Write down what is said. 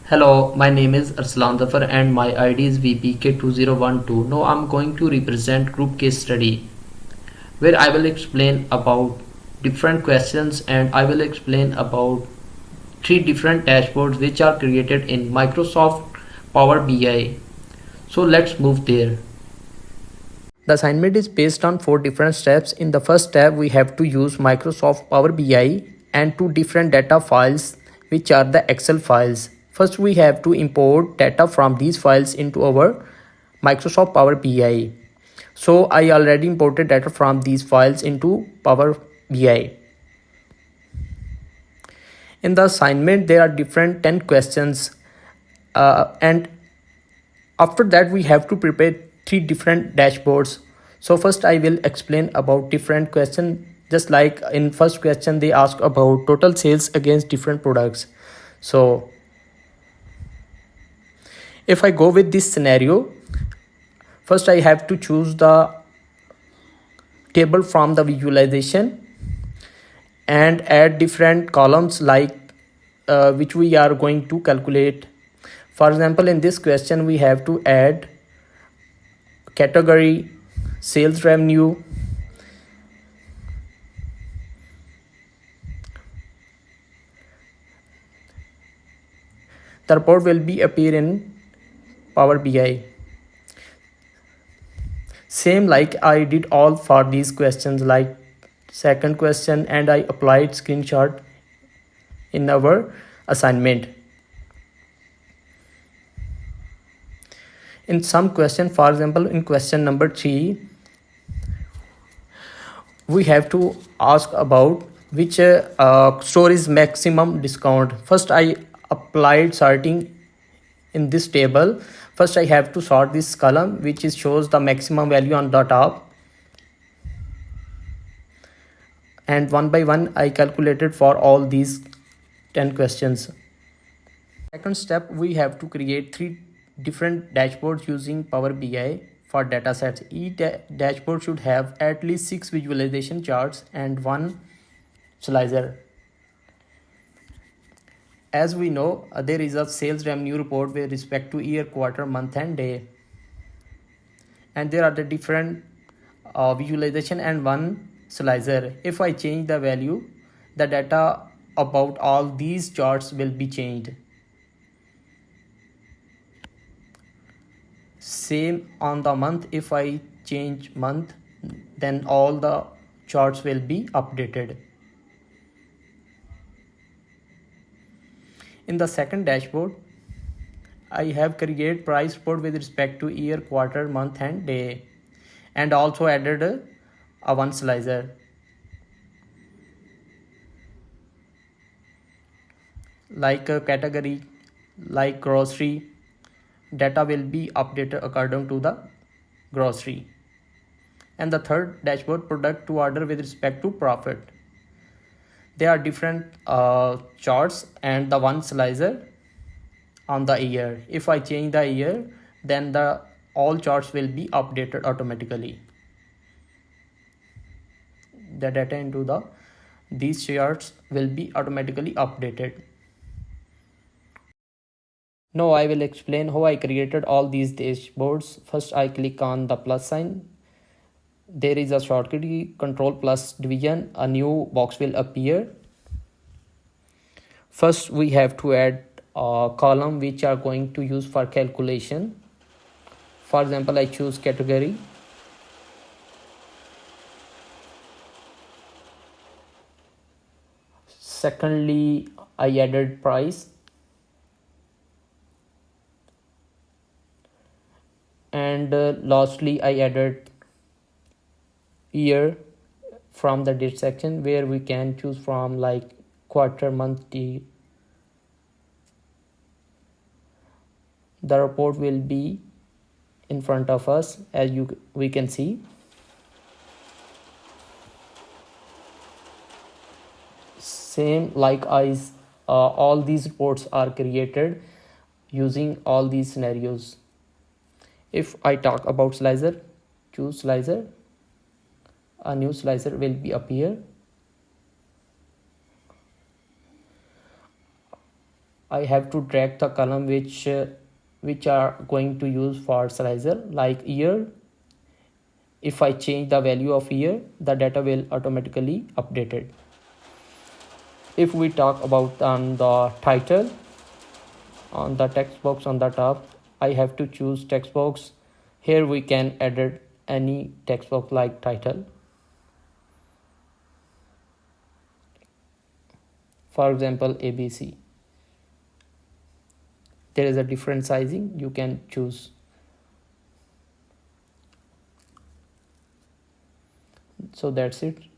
Hello, my name is Arslan Zafar and my ID is VPK2012. Now I'm going to represent group case study where I will explain about different questions and I will explain about three different dashboards which are created in Microsoft Power BI. So let's move there. The assignment is based on four different steps. In the first step, we have to use Microsoft Power BI and two different data files, which are the Excel files. First, we have to import data from these files into our Microsoft Power BI. So I already imported data from these files into Power BI. In the assignment, there are different 10 questions and after that we have to prepare three different dashboards. So first I will explain about different question. Just like in first question they ask about total sales against different products. So if I go with this scenario, first I have to choose the table from the visualization and add different columns like which we are going to calculate. For example, in this question we have to add category, sales revenue, the report will be appear in Power BI. Same like I did all for these questions like second question, and I applied screenshot in our assignment. In some question, for example in question number 3, we have to ask about which store is maximum discount. First I applied sorting in this table. First I have to sort this column which is shows the maximum value on the top, and one by one I calculated for all these 10 questions. Second step, we have to create three different dashboards using Power BI for datasets. Each dashboard should have at least 6 visualization charts and one slicer. As we know, there is a sales revenue report with respect to year, quarter, month and day. And there are the different visualization and one slicer. If I change the value, the data about all these charts will be changed. Same on the month, if I change month, then all the charts will be updated. In the second dashboard, I have created price report with respect to year, quarter, month and day, and also added a one slicer. Like a category like grocery, data will be updated according to the grocery. And the third dashboard, product to order with respect to profit. There are different charts and the one slicer on the year. If I change the year, then the all charts will be updated automatically. The data into these charts will be automatically updated. Now I will explain how I created all these dashboards. First I click on the plus sign. There is a shortcut key, control plus division. A new box will appear. First we have to add a column which are going to use for calculation. For example, I choose category. Secondly, I added price. And lastly I added year from the date section, where we can choose from like quarter, month, day. The report will be in front of us, as we can see. Same like all these reports are created using all these scenarios. If I talk about slicer, choose slicer, a new slicer will be appear. I have to drag the column which are going to use for slicer, like year. If I change the value of year, the data will automatically updated. If we talk about on the title, on the text box on the top, I have to choose text box. Here we can edit any text box like title. For example, ABC. There is a different sizing you can choose. So that's it.